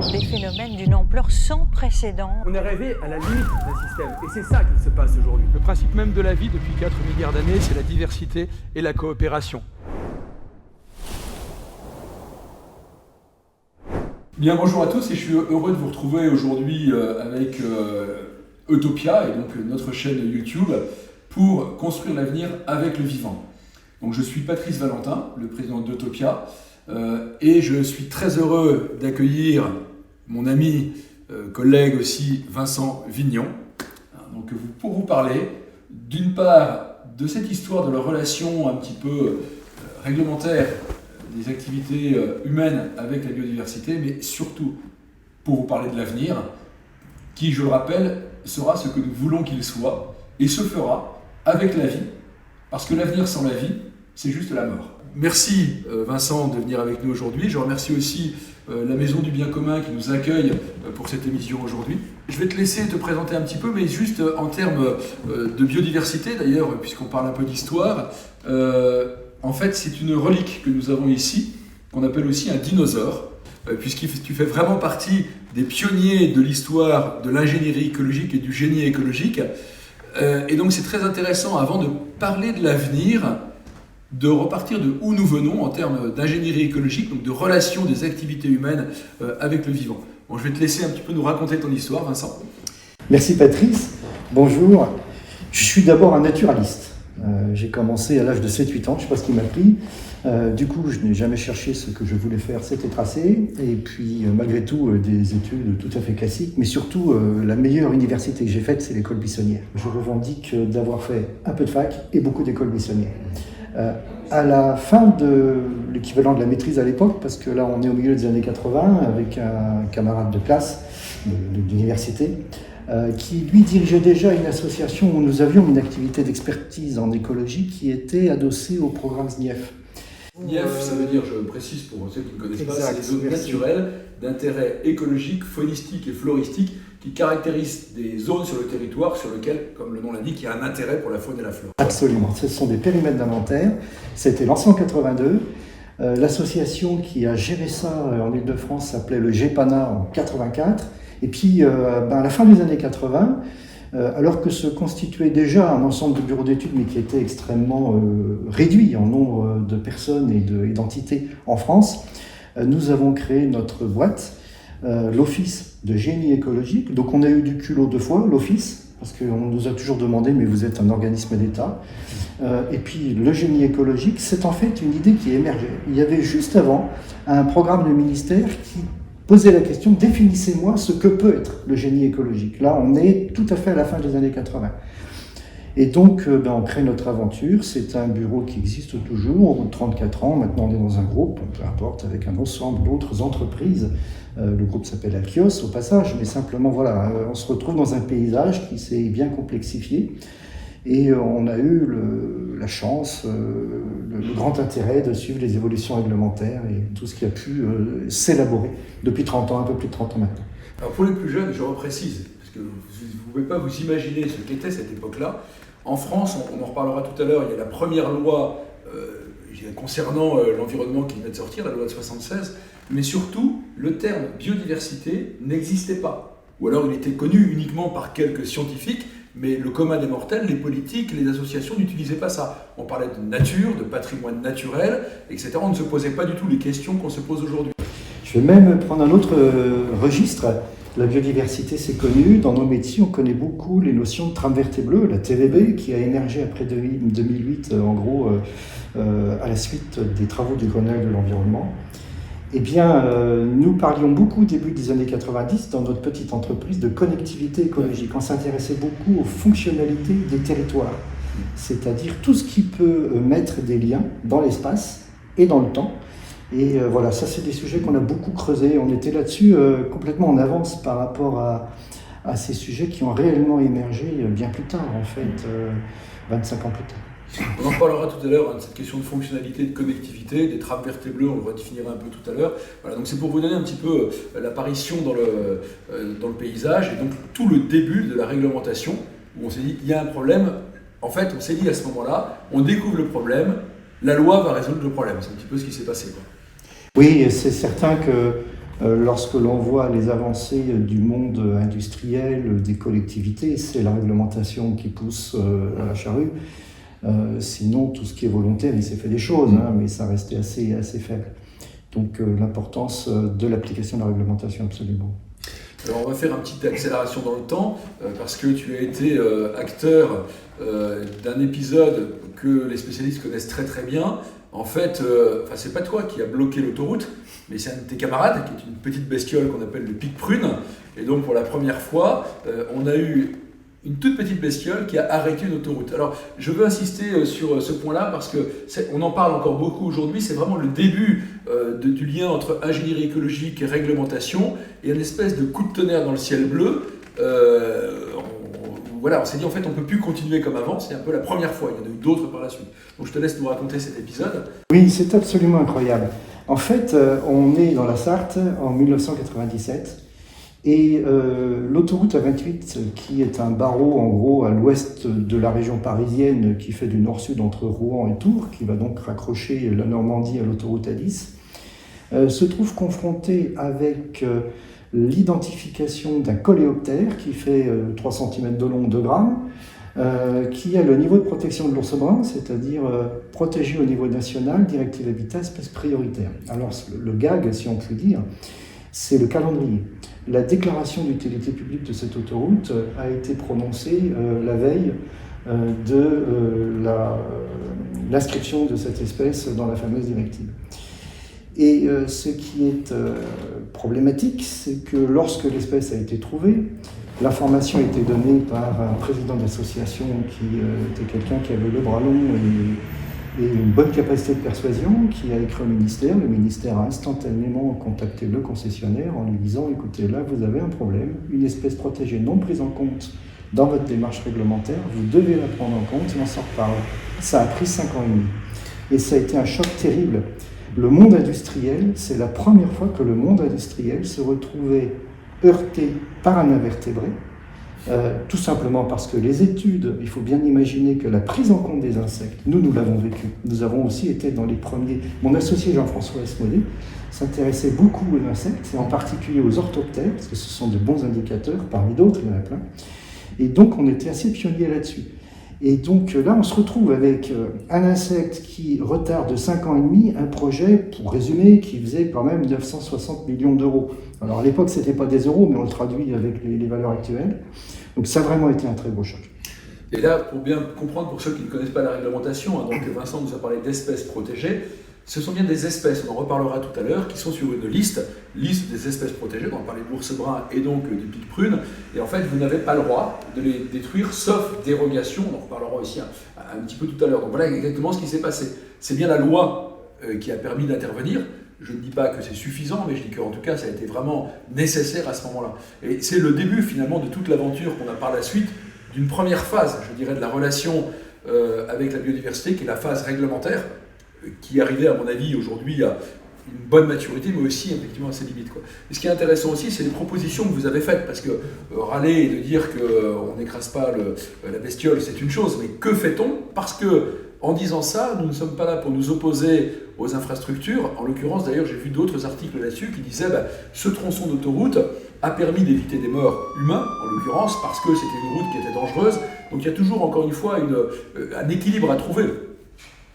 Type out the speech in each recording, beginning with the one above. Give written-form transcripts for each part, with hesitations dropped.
Des phénomènes d'une ampleur sans précédent. On est arrivé à la limite d'un système, et c'est ça qui se passe aujourd'hui. Le principe même de la vie depuis 4 milliards d'années, c'est la diversité et la coopération. Bien, bonjour à tous et je suis heureux de vous retrouver aujourd'hui avec Utopia et donc notre chaîne YouTube pour construire l'avenir avec le vivant. Donc je suis Patrice Valentin, le président d'Utopia, et je suis très heureux d'accueillir mon ami, collègue aussi, Vincent Vignon, donc, pour vous parler d'une part de cette histoire de la relation un petit peu réglementaire des activités humaines avec la biodiversité, mais surtout pour vous parler de l'avenir, qui, je le rappelle, sera ce que nous voulons qu'il soit, et se fera avec la vie, parce que l'avenir sans la vie, c'est juste la mort. Merci Vincent de venir avec nous aujourd'hui. Je remercie aussi la Maison du Bien Commun qui nous accueille pour cette émission aujourd'hui. Je vais te laisser te présenter un petit peu, mais juste en termes de biodiversité d'ailleurs, puisqu'on parle un peu d'histoire. En fait, c'est une relique que nous avons ici, qu'on appelle aussi un dinosaure, puisque tu fais vraiment partie des pionniers de l'histoire de l'ingénierie écologique et du génie écologique. Et donc c'est très intéressant, avant de parler de l'avenir, de repartir de où nous venons en termes d'ingénierie écologique, donc de relation des activités humaines avec le vivant. Bon, je vais te laisser un petit peu nous raconter ton histoire, Vincent. Merci Patrice, bonjour. Je suis d'abord un naturaliste. J'ai commencé à l'âge de 7-8 ans, je ne sais pas ce qui m'a pris. Du coup, je n'ai jamais cherché ce que je voulais faire, c'était tracé. Et puis, malgré tout, des études tout à fait classiques. Mais surtout, la meilleure université que j'ai faite, c'est l'école buissonnière. Je revendique d'avoir fait un peu de fac et beaucoup d'écoles buissonnières. À la fin de l'équivalent de la maîtrise à l'époque, parce que là, on est au milieu des années 80, avec un camarade de classe d'université, qui lui dirigeait déjà une association où nous avions une activité d'expertise en écologie qui était adossée au programme SNIEF. SNIEF, ça veut dire, je précise pour ceux qui ne connaissent pas, c'est les zones merci. naturelles d'intérêt écologique, faunistique et floristique qui caractérisent des zones sur le territoire sur lesquelles, comme le nom l'indique, il y a un intérêt pour la faune et la flore. Absolument, ce sont des périmètres d'inventaire. C'était lancé en 82. L'association qui a géré ça en Ile-de-France s'appelait le GEPANA en 84. Et puis, à la fin des années 80, alors que se constituait déjà un ensemble de bureaux d'études, mais qui était extrêmement réduit en nombre de personnes et d'entités en France, nous avons créé notre boîte, l'Office de génie écologique. Donc on a eu du culot 2 fois, l'Office, parce qu'on nous a toujours demandé, mais vous êtes un organisme d'État. Et puis le génie écologique, c'est en fait une idée qui émergeait. Il y avait juste avant un programme du ministère qui posait la question, définissez-moi ce que peut être le génie écologique. Là, on est tout à fait à la fin des années 80. Et donc, on crée notre aventure. C'est un bureau qui existe toujours, au bout de 34 ans. Maintenant, on est dans un groupe, peu importe, avec un ensemble d'autres entreprises. Le groupe s'appelle Alkios, au passage, mais simplement, voilà, on se retrouve dans un paysage qui s'est bien complexifié. Et on a eu la chance, le grand intérêt de suivre les évolutions réglementaires et tout ce qui a pu s'élaborer depuis 30 ans, un peu plus de 30 ans maintenant. Alors pour les plus jeunes, je reprécise, parce que vous ne pouvez pas vous imaginer ce qu'était cette époque-là. En France, on en reparlera tout à l'heure, il y a la première loi concernant l'environnement qui venait de sortir, la loi de 76, mais surtout, le terme biodiversité n'existait pas. Ou alors il était connu uniquement par quelques scientifiques, mais le commun des mortels, les politiques, les associations n'utilisaient pas ça. On parlait de nature, de patrimoine naturel, etc. On ne se posait pas du tout les questions qu'on se pose aujourd'hui. Je vais même prendre un autre registre. La biodiversité, c'est connu. Dans nos métiers, on connaît beaucoup les notions de trame verte et bleue, la TVB, qui a émergé après 2008, en gros, à la suite des travaux du Grenelle de l'environnement. Eh bien, nous parlions beaucoup au début des années 90 dans notre petite entreprise de connectivité écologique. On s'intéressait beaucoup aux fonctionnalités des territoires, c'est-à-dire tout ce qui peut mettre des liens dans l'espace et dans le temps. Et voilà, ça c'est des sujets qu'on a beaucoup creusés. On était là-dessus complètement en avance par rapport à ces sujets qui ont réellement émergé bien plus tard, en fait, 25 ans plus tard. On en parlera tout à l'heure, de cette question de fonctionnalité, de connectivité, des trames vertes et bleues, on le redéfinira un peu tout à l'heure. Voilà, donc c'est pour vous donner un petit peu l'apparition dans le paysage et donc tout le début de la réglementation où on s'est dit il y a un problème. En fait, on s'est dit à ce moment-là, on découvre le problème, la loi va résoudre le problème. C'est un petit peu ce qui s'est passé, quoi. Oui, c'est certain que Lorsque l'on voit les avancées du monde industriel, des collectivités, c'est la réglementation qui pousse à la charrue. Sinon, tout ce qui est volontaire, il s'est fait des choses, mais ça restait assez faible. Donc l'importance de l'application de la réglementation, absolument. Alors on va faire une petite accélération dans le temps, parce que tu as été acteur d'un épisode que les spécialistes connaissent très très bien. En fait, c'est pas toi qui as bloqué l'autoroute, mais c'est un de tes camarades qui est une petite bestiole qu'on appelle le pic prune. Et donc pour la première fois, on a eu une toute petite bestiole qui a arrêté une autoroute. Alors, je veux insister sur ce point-là parce qu'on en parle encore beaucoup aujourd'hui. C'est vraiment le début du lien entre ingénierie écologique et réglementation et une espèce de coup de tonnerre dans le ciel bleu. On s'est dit en fait on ne peut plus continuer comme avant. C'est un peu la première fois. Il y en a eu d'autres par la suite. Donc, je te laisse nous raconter cet épisode. Oui, c'est absolument incroyable. En fait, on est dans la Sarthe en 1997. Et l'autoroute A28, qui est un barreau en gros à l'ouest de la région parisienne qui fait du nord-sud entre Rouen et Tours, qui va donc raccrocher la Normandie à l'autoroute A10, se trouve confrontée avec l'identification d'un coléoptère qui fait 3 cm de long, 2 grammes, qui a le niveau de protection de l'ours brun, c'est-à-dire protégé au niveau national, directive habitat, espèce prioritaire. Alors le gag, si on peut dire, c'est le calendrier. La déclaration d'utilité publique de cette autoroute a été prononcée la veille de l'inscription de cette espèce dans la fameuse directive. Et ce qui est problématique, c'est que lorsque l'espèce a été trouvée, l'information a été donnée par un président d'association qui était quelqu'un qui avait le bras long et une bonne capacité de persuasion, qui a écrit au ministère. Le ministère a instantanément contacté le concessionnaire en lui disant « Écoutez, là, vous avez un problème, une espèce protégée non prise en compte dans votre démarche réglementaire, vous devez la prendre en compte et on s'en reparle. » Ça a pris 5 ans et demi. Et ça a été un choc terrible. Le monde industriel, c'est la première fois que le monde industriel se retrouvait heurté par un invertébré, tout simplement parce que les études, il faut bien imaginer que la prise en compte des insectes, nous l'avons vécu. Nous avons aussi été dans les premiers. Mon associé Jean-François Esmodé s'intéressait beaucoup aux insectes, et en particulier aux orthoptères, parce que ce sont de bons indicateurs, parmi d'autres, il y en a plein. Et donc on était assez pionniers là-dessus. Et donc là, on se retrouve avec un insecte qui retarde de 5 ans et demi un projet, pour résumer, qui faisait quand même 960 millions d'euros. Alors à l'époque, ce n'était pas des euros, mais on le traduit avec les valeurs actuelles. Donc ça a vraiment été un très beau choc. Et là, pour bien comprendre, pour ceux qui ne connaissent pas la réglementation, donc Vincent nous a parlé d'espèces protégées. Ce sont bien des espèces, on en reparlera tout à l'heure, qui sont sur une liste des espèces protégées. On va parler de l'ours brun et donc du pic prune. Et en fait, vous n'avez pas le droit de les détruire, sauf dérogation. On en reparlera aussi un petit peu tout à l'heure. Donc voilà exactement ce qui s'est passé. C'est bien la loi qui a permis d'intervenir. Je ne dis pas que c'est suffisant, mais je dis qu'en tout cas, ça a été vraiment nécessaire à ce moment-là. Et c'est le début finalement de toute l'aventure qu'on a par la suite, d'une première phase, je dirais, de la relation avec la biodiversité, qui est la phase réglementaire, qui arrivait, à mon avis, aujourd'hui à une bonne maturité, mais aussi effectivement à ses limites, quoi. Et ce qui est intéressant aussi, c'est les propositions que vous avez faites, parce que râler et de dire qu'on n'écrase pas la bestiole, c'est une chose, mais que fait-on? Parce que en disant ça, nous ne sommes pas là pour nous opposer aux infrastructures. En l'occurrence, d'ailleurs, j'ai vu d'autres articles là-dessus qui disaient ce tronçon d'autoroute a permis d'éviter des morts humains, en l'occurrence, parce que c'était une route qui était dangereuse. Donc il y a toujours, encore une fois, un équilibre à trouver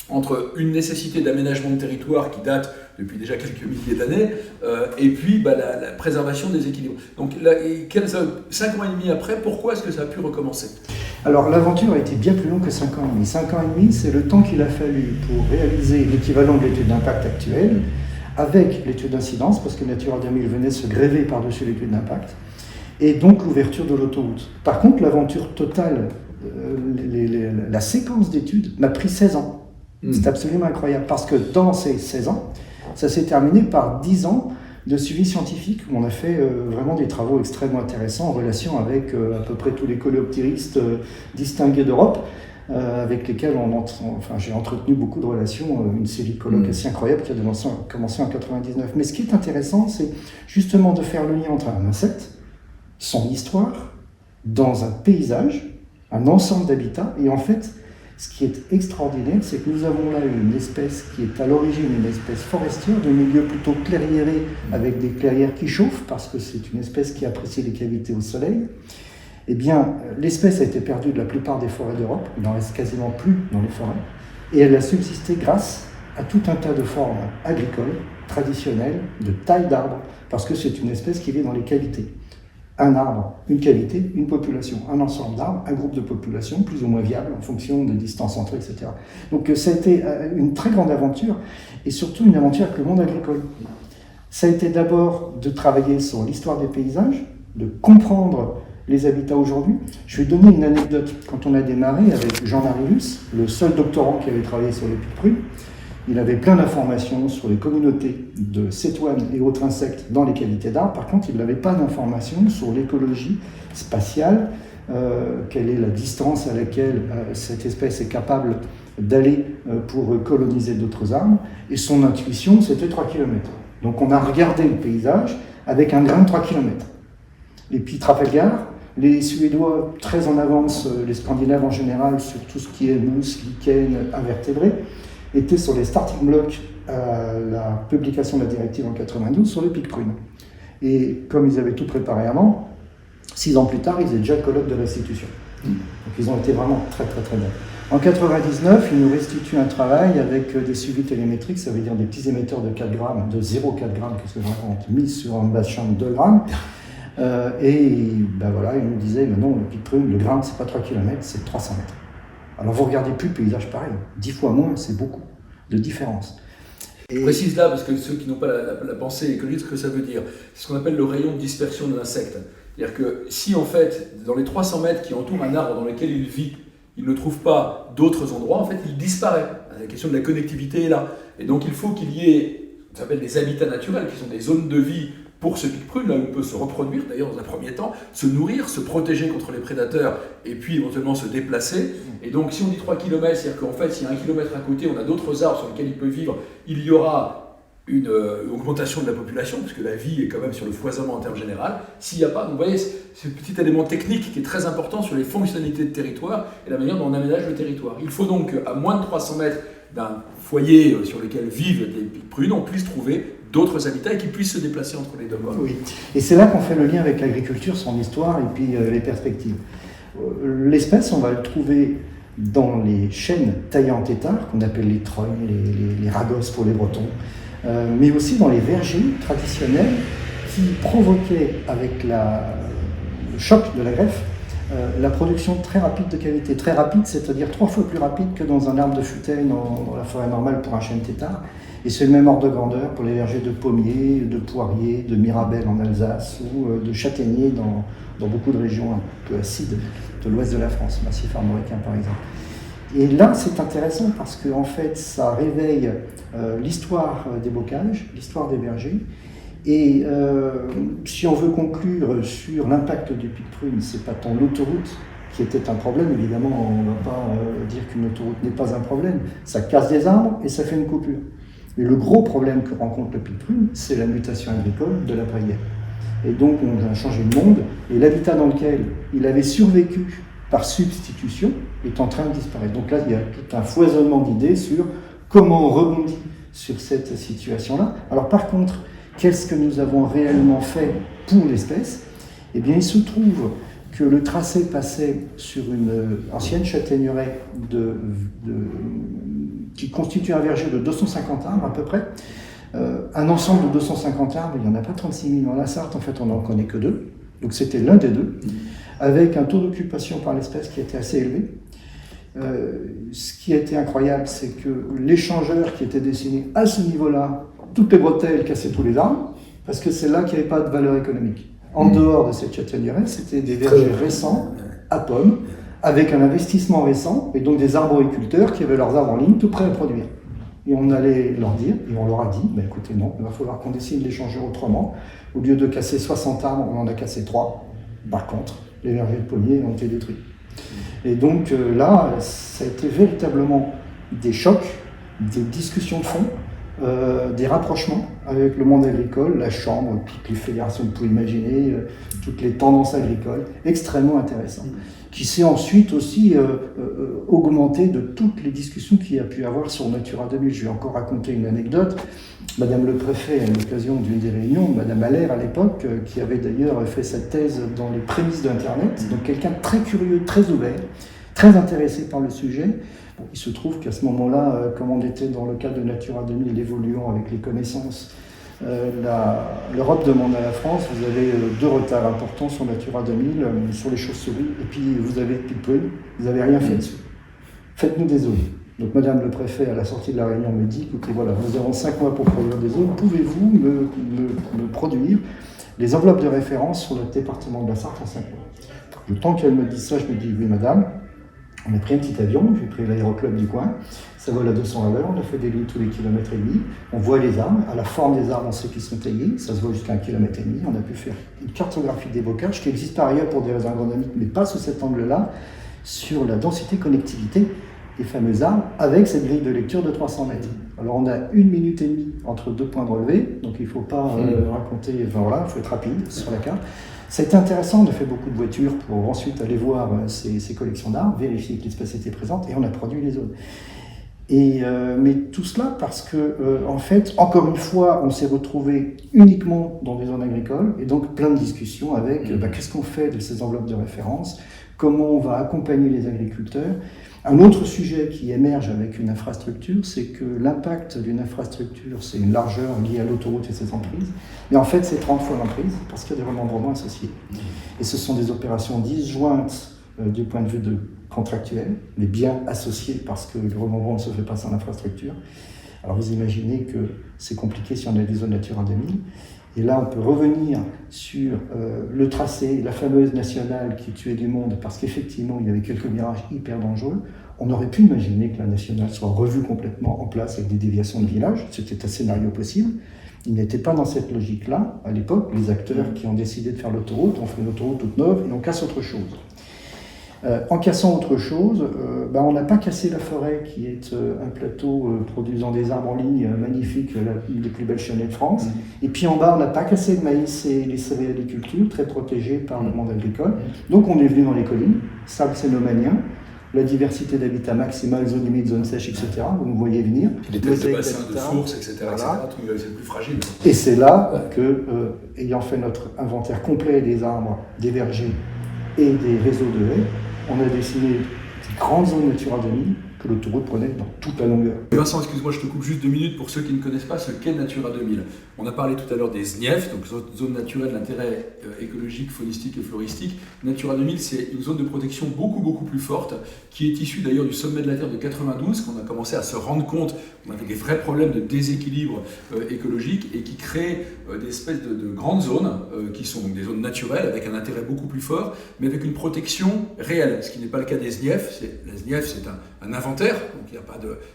entre une nécessité d'aménagement de territoire qui date depuis déjà quelques milliers d'années, et puis la préservation des équilibres. Donc 5 ans et demi après, pourquoi est-ce que ça a pu recommencer? Alors l'aventure a été bien plus longue que 5 ans et demi. 5 ans et demi, c'est le temps qu'il a fallu pour réaliser l'équivalent de l'étude d'impact actuelle, avec l'étude d'incidence, parce que Natura 2000 venait se gréver par-dessus l'étude d'impact, et donc l'ouverture de l'autoroute. Par contre, l'aventure totale, la séquence d'études m'a pris 16 ans. C'est absolument incroyable, parce que dans ces 16 ans, ça s'est terminé par 10 ans de suivi scientifique, où on a fait vraiment des travaux extrêmement intéressants en relation avec à peu près tous les coléoptéristes distingués d'Europe, avec lesquels j'ai entretenu beaucoup de relations, une série de colloques assez incroyable qui a commencé en 99. Mais ce qui est intéressant, c'est justement de faire le lien entre un insecte, son histoire, dans un paysage, un ensemble d'habitats, et en fait, Ce qui est extraordinaire, c'est que nous avons là une espèce qui est à l'origine une espèce forestière, de milieu plutôt clairiéré, avec des clairières qui chauffent, parce que c'est une espèce qui apprécie les cavités au soleil. Eh bien, l'espèce a été perdue de la plupart des forêts d'Europe, il n'en reste quasiment plus dans les forêts, et elle a subsisté grâce à tout un tas de formes agricoles, traditionnelles, de taille d'arbres, parce que c'est une espèce qui vit dans les cavités. Un arbre, une cavité, une population, un ensemble d'arbres, un groupe de population plus ou moins viable en fonction des distances entre eux, etc. Donc ça a été une très grande aventure, et surtout une aventure avec le monde agricole. Ça a été d'abord de travailler sur l'histoire des paysages, de comprendre les habitats aujourd'hui. Je vais donner une anecdote. Quand on a démarré avec Jean-Marie Luce, le seul doctorant qui avait travaillé sur les pics-prunes, il avait plein d'informations sur les communautés de cétoines et autres insectes dans les cavités d'arbres. Par contre, il n'avait pas d'informations sur l'écologie spatiale, quelle est la distance à laquelle cette espèce est capable d'aller pour coloniser d'autres arbres. Et son intuition, c'était 3 km. Donc on a regardé le paysage avec un grain de 3 km. Et puis Trafalgar, les Suédois très en avance, les Scandinaves en général, sur tout ce qui est mousse, lichen, invertébrés, étaient sur les starting blocks à la publication de la directive en 92 sur les pics-prunes. Et comme ils avaient tout préparé avant, 6 ans plus tard, ils étaient déjà le colloque de restitution. Donc ils ont été vraiment très très bons. En 99, ils nous restituent un travail avec des suivis télémétriques, ça veut dire des petits émetteurs de 4 grammes, de 0,4 grammes, qu'est-ce que je raconte, mis sur un bassin de 2 grammes. Et ben voilà, il nous disait, mais non, le pic-prune, le gramme, c'est pas 3 km, c'est 300 mètres. Alors vous regardez plus le paysage pareil, 10 fois moins, c'est beaucoup de différence. Je précise là, parce que ceux qui n'ont pas la pensée écologique, ce que ça veut dire, c'est ce qu'on appelle le rayon de dispersion de l'insecte. C'est-à-dire que si en fait, dans les 300 mètres qui entourent un arbre dans lequel il vit, il ne trouve pas d'autres endroits, en fait il disparaît. La question de la connectivité est là. Et donc il faut qu'il y ait, ce qu'on appelle des habitats naturels, qui sont des zones de vie pour ce pic-prune, là où il peut se reproduire, d'ailleurs dans un premier temps, se nourrir, se protéger contre les prédateurs, et puis éventuellement se déplacer. Et donc si on dit 3 km, c'est-à-dire qu'en fait, s'il y a 1 km à côté, on a d'autres arbres sur lesquels il peut vivre, il y aura une augmentation de la population, parce que la vie est quand même sur le foisonnement en termes général. S'il n'y a pas, donc vous voyez, c'est un petit élément technique qui est très important sur les fonctionnalités de territoire et la manière dont on aménage le territoire. Il faut donc, à moins de 300 mètres d'un foyer sur lequel vivent des pics-prunes, on puisse trouver d'autres habitats et qui puissent se déplacer entre les deux. Oui, et c'est là qu'on fait le lien avec l'agriculture, son histoire et puis les perspectives. L'espèce, on va le trouver dans les chênes taillés en tétard, qu'on appelle les trognes, les ragos pour les Bretons, mais aussi dans les vergers traditionnels qui provoquaient, avec le choc de la greffe, la production très rapide de cavités. Très rapide, c'est-à-dire 3 fois plus rapide que dans un arbre de futaigne dans la forêt normale pour un chêne tétard. Et c'est le même ordre de grandeur pour les vergers de pommiers, de poiriers, de mirabelles en Alsace ou de châtaigniers dans beaucoup de régions un peu acides de l'ouest de la France, massif armoricain par exemple. Et là, c'est intéressant parce qu'en fait, ça réveille l'histoire des bocages, l'histoire des vergers. Et si on veut conclure sur l'impact du pic-prune, c'est pas tant l'autoroute qui était un problème, évidemment, on ne va pas dire qu'une autoroute n'est pas un problème. Ça casse des arbres et ça fait une coupure. Mais le gros problème que rencontre le pic-prune, c'est la mutation agricole de l'après-guerre. Et donc on a changé le monde, et l'habitat dans lequel il avait survécu par substitution est en train de disparaître. Donc là, il y a tout un foisonnement d'idées sur comment on rebondit sur cette situation-là. Alors par contre, qu'est-ce que nous avons réellement fait pour l'espèce ? Eh bien, il se trouve que le tracé passait sur une ancienne châtaigneraie qui constitue un verger de 250 arbres à peu près. Un ensemble de 250 arbres, il n'y en a pas 36 000 dans la Sarthe, en fait on n'en connaît que 2. Donc c'était l'un des 2, avec un taux d'occupation par l'espèce qui était assez élevé. Ce qui a été incroyable, c'est que l'échangeur qui était dessiné à ce niveau-là, toutes les bretelles cassaient tous les arbres, parce que c'est là qu'il n'y avait pas de valeur économique. En dehors de cette châtaigneraie, c'était des vergers récents, à pommes, avec un investissement récent, et donc des arboriculteurs qui avaient leurs arbres en ligne, tout prêts à produire. Et on allait leur dire, et on leur a dit, écoutez, non, il va falloir qu'on dessine l'échangeur autrement. Au lieu de casser 60 arbres, on en a cassé 3. Par contre, les vergers de pommiers ont été détruits. Et donc là, ça a été véritablement des chocs, des discussions de fond, des rapprochements avec le monde agricole, la chambre, toutes les fédérations que vous pouvez imaginer, toutes les tendances agricoles, extrêmement intéressant, qui s'est ensuite aussi augmenté de toutes les discussions qu'il y a pu avoir sur Natura 2000. Je vais encore raconter une anecdote. Madame le préfet, à l'occasion d'une des réunions, Madame Allaire à l'époque, qui avait d'ailleurs fait sa thèse dans les prémices d'Internet, donc quelqu'un de très curieux, très ouvert, très intéressé par le sujet. Bon, il se trouve qu'à ce moment-là, comme on était dans le cadre de Natura 2000, évoluant avec les connaissances, l'Europe demande à la France, vous avez deux retards importants sur Natura 2000, sur les chauves-souris, et puis vous avez People, vous n'avez rien fait dessus. Faites-nous des zones. Donc Madame le préfet, à la sortie de la réunion, me dit, écoutez, voilà, nous avons 5 mois pour produire des zones, pouvez-vous me produire les enveloppes de référence sur le département de la Sarthe en 5 mois? Le temps qu'elle me dise ça, je me dis, oui madame, on a pris un petit avion, j'ai pris l'aéroclub du coin, ça vole à 200 à l'heure, on a fait des lignes tous les kilomètres et demi, on voit les arbres, à la forme des arbres on sait qu'ils sont taillés, ça se voit jusqu'à 1,5 km, on a pu faire une cartographie des bocages qui existe par ailleurs pour des raisons agronomiques, mais pas sous cet angle-là, sur la densité connectivité des fameux arbres avec cette grille de lecture de 300 mètres. Alors on a 1 minute et demie entre deux points de relevé, donc il ne faut pas raconter, enfin voilà, il faut être rapide sur la carte. C'était intéressant, on a fait beaucoup de voitures pour ensuite aller voir ces collections d'arbres, vérifier que l'espèce était présente, et on a produit les zones. Mais tout cela parce que, en fait, encore une fois, on s'est retrouvé uniquement dans des zones agricoles, et donc plein de discussions avec qu'est-ce qu'on fait de ces enveloppes de référence, comment on va accompagner les agriculteurs. Un autre sujet qui émerge avec une infrastructure, c'est que l'impact d'une infrastructure, c'est une largeur liée à l'autoroute et ses emprises, mais en fait c'est 30 fois l'emprise, parce qu'il y a des remembrements associés. Et ce sont des opérations disjointes du point de vue contractuel, mais bien associées, parce que le remembrement ne se fait pas sans l'infrastructure. Alors vous imaginez que c'est compliqué si on a des zones Natura 2000. Et là, on peut revenir sur le tracé, la fameuse nationale qui tuait du monde, parce qu'effectivement, il y avait quelques virages hyper dangereux. On aurait pu imaginer que la nationale soit revue complètement en place avec des déviations de village. C'était un scénario possible. Il n'était pas dans cette logique-là. À l'époque, les acteurs qui ont décidé de faire l'autoroute ont fait une autoroute toute neuve et on casse autre chose. En cassant autre chose, on n'a pas cassé la forêt qui est un plateau produisant des arbres en ligne magnifiques, une des plus belles chenets de France. Et puis en bas, on n'a pas cassé le maïs et les céréalicultures, très protégées par le monde agricole. Donc on est venu dans les collines, sable cénomanien, la diversité d'habitat maximale, zone humide, zone sèche, etc. Vous me voyez venir. Les têtes de bassin, de sources, etc. Voilà. C'est le plus fragile. Et c'est là que, ayant fait notre inventaire complet des arbres, des vergers et des réseaux de haies, on a dessiné des grandes zones Natura 2000 que l'autoroute prenait dans toute la longueur. Vincent, excuse-moi, je te coupe juste 2 minutes pour ceux qui ne connaissent pas ce qu'est Natura 2000. On a parlé tout à l'heure des SNIEF, donc zone naturelle d'intérêt écologique, faunistique et floristique. Natura 2000, c'est une zone de protection beaucoup plus forte, qui est issue d'ailleurs du sommet de la Terre de 92, qu'on a commencé à se rendre compte qu'on avait des vrais problèmes de déséquilibre écologique et qui crée des espèces de grandes zones, qui sont donc des zones naturelles avec un intérêt beaucoup plus fort, mais avec une protection réelle, ce qui n'est pas le cas des SNIEF. La SNIEF, c'est un inventaire, donc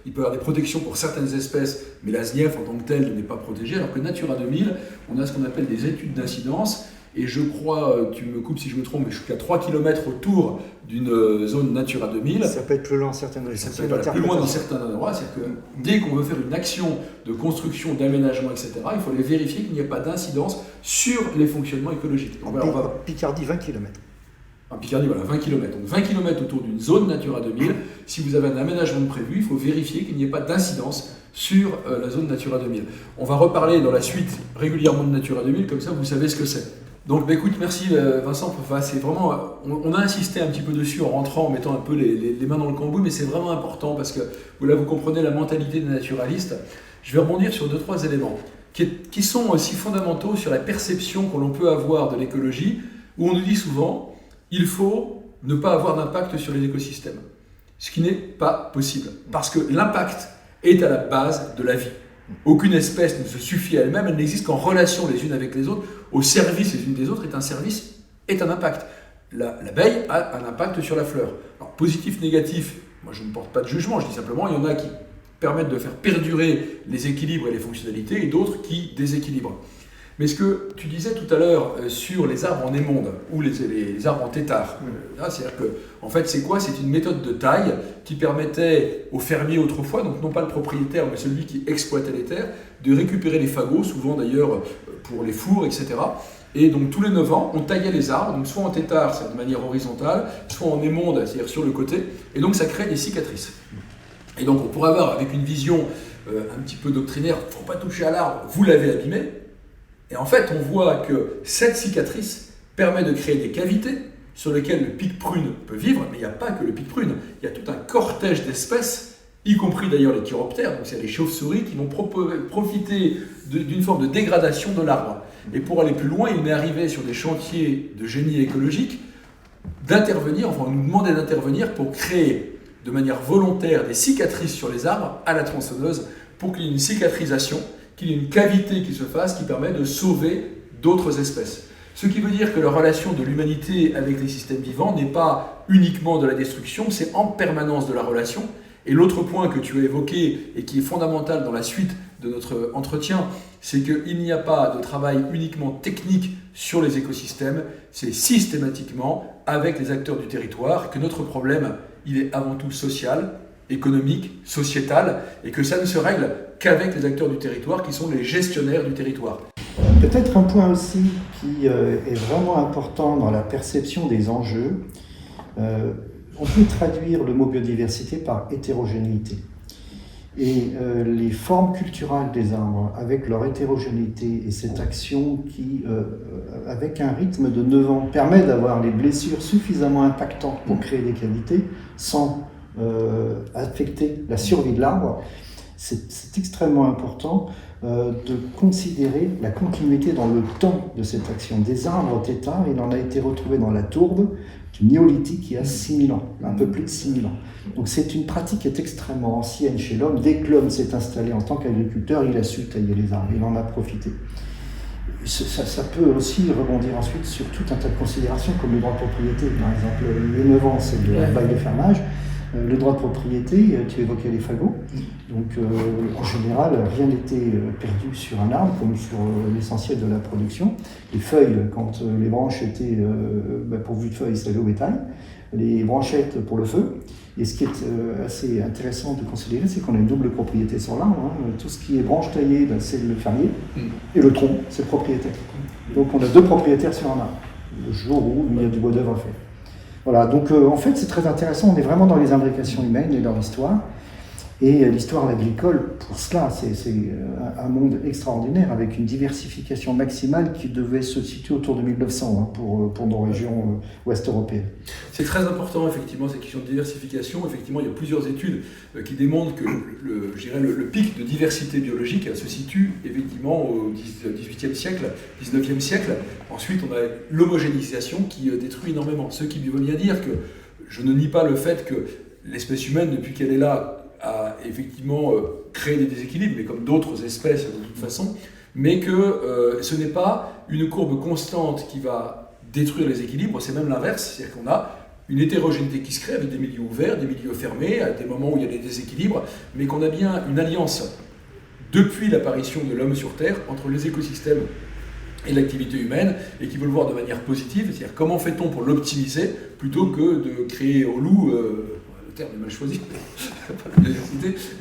il peut y avoir des protections pour certaines espèces, mais la SNIEF en tant que telle n'est pas protégée, alors que Natura 2000, on a ce qu'on appelle des études d'incidence, et je crois, tu me coupes si je me trompe, mais jusqu'à 3 km autour d'une zone Natura 2000. Ça peut être plus loin dans certaines régions. Ça peut être plus loin dans certains endroits, c'est-à-dire que dès qu'on veut faire une action de construction, d'aménagement, etc., il faut aller vérifier qu'il n'y a pas d'incidence sur les fonctionnements écologiques. Donc, Picardie, 20 km. En Picardie, voilà, 20 km. Donc 20 km autour d'une zone Natura 2000. Si vous avez un aménagement prévu, il faut vérifier qu'il n'y ait pas d'incidence sur la zone Natura 2000. On va reparler dans la suite régulièrement de Natura 2000, comme ça vous savez ce que c'est. Donc écoute, merci Vincent. Enfin, c'est vraiment, on a insisté un petit peu dessus en rentrant, en mettant un peu les mains dans le cambouis, mais c'est vraiment important parce que là vous comprenez la mentalité des naturalistes. Je vais rebondir sur 2-3 éléments qui sont aussi fondamentaux sur la perception que l'on peut avoir de l'écologie, où on nous dit souvent il faut ne pas avoir d'impact sur les écosystèmes. Ce qui n'est pas possible. Parce que l'impact est à la base de la vie. Aucune espèce ne se suffit à elle-même, elle n'existe qu'en relation les unes avec les autres, au service les unes des autres, et un service est un impact. L'abeille a un impact sur la fleur. Alors, positif, négatif, moi je ne porte pas de jugement, je dis simplement il y en a qui permettent de faire perdurer les équilibres et les fonctionnalités, et d'autres qui déséquilibrent. Mais ce que tu disais tout à l'heure sur les arbres en émonde ou les arbres en tétard, c'est-à-dire que en fait c'est quoi? C'est une méthode de taille qui permettait aux fermiers autrefois, donc non pas le propriétaire mais celui qui exploitait les terres, de récupérer les fagots, souvent d'ailleurs pour les fours, etc. Et donc tous les 9 ans, on taillait les arbres, donc soit en tétard, c'est de manière horizontale, soit en émonde, c'est-à-dire sur le côté, et donc ça crée des cicatrices. Et donc on pourrait avoir avec une vision un petit peu doctrinaire, il ne faut pas toucher à l'arbre, vous l'avez abîmé. Et en fait, on voit que cette cicatrice permet de créer des cavités sur lesquelles le pic-prune peut vivre, mais il n'y a pas que le pic-prune, il y a tout un cortège d'espèces, y compris d'ailleurs les chiroptères, donc c'est les chauves-souris qui vont profiter d'une forme de dégradation de l'arbre. Et pour aller plus loin, il m'est arrivé sur des chantiers de génie écologique d'intervenir, enfin on nous demandait d'intervenir pour créer de manière volontaire des cicatrices sur les arbres à la tronçonneuse pour qu'il y ait une cicatrisation, qu'il y ait une cavité qui se fasse qui permet de sauver d'autres espèces. Ce qui veut dire que la relation de l'humanité avec les systèmes vivants n'est pas uniquement de la destruction, c'est en permanence de la relation. Et l'autre point que tu as évoqué et qui est fondamental dans la suite de notre entretien, c'est qu'il n'y a pas de travail uniquement technique sur les écosystèmes, c'est systématiquement avec les acteurs du territoire que notre problème, il est avant tout social, économique, sociétal, et que ça ne se règle qu'avec les acteurs du territoire qui sont les gestionnaires du territoire. Peut-être un point aussi qui est vraiment important dans la perception des enjeux, on peut traduire le mot biodiversité par hétérogénéité. Et les formes culturelles des arbres, avec leur hétérogénéité et cette action qui, avec un rythme de 9 ans, permet d'avoir les blessures suffisamment impactantes pour créer des cavités sans affecter la survie de l'arbre, c'est extrêmement important de considérer la continuité dans le temps de cette action. Des arbres têtards, il en a été retrouvé dans la tourbe du néolithique il y a 6000 ans, un peu plus de 6000 ans. Donc c'est une pratique qui est extrêmement ancienne chez l'homme. Dès que l'homme s'est installé en tant qu'agriculteur, il a su tailler les arbres, il en a profité. Ça peut aussi rebondir ensuite sur tout un tas de considérations comme le droit de propriété. Par exemple, les 9 ans, c'est le bail de fermage. Le droit de propriété, tu évoquais les fagots. Donc, en général, rien n'était perdu sur un arbre, comme sur l'essentiel de la production. Les feuilles, quand les branches étaient pourvues de feuilles, ça allait au bétail. Les branchettes pour le feu. Et ce qui est assez intéressant de considérer, c'est qu'on a une double propriété sur l'arbre. Tout ce qui est branche taillée, c'est le fermier. Et le tronc, c'est le propriétaire. Donc, on a 2 propriétaires sur un arbre. Le jour où il y a du bois d'œuvre à faire. Voilà, donc en fait c'est très intéressant, on est vraiment dans les imbrications humaines et dans l'histoire. Et l'histoire agricole, pour cela, c'est un monde extraordinaire avec une diversification maximale qui devait se situer autour de 1900 pour nos régions ouest européennes. C'est très important, effectivement, cette question de diversification. Effectivement, il y a plusieurs études qui démontrent que le pic de diversité biologique se situe effectivement au XVIIIe siècle, XIXe siècle. Ensuite, on a l'homogénéisation qui détruit énormément. Ce qui veut bien dire que je ne nie pas le fait que l'espèce humaine, depuis qu'elle est là, a effectivement créé des déséquilibres, mais comme d'autres espèces de toute façon, mais que ce n'est pas une courbe constante qui va détruire les équilibres, c'est même l'inverse, c'est-à-dire qu'on a une hétérogénéité qui se crée avec des milieux ouverts, des milieux fermés, à des moments où il y a des déséquilibres, mais qu'on a bien une alliance depuis l'apparition de l'homme sur Terre entre les écosystèmes et l'activité humaine, et qui veut le voir de manière positive, c'est-à-dire comment fait-on pour l'optimiser plutôt que de créer au loup le terme est mal choisi,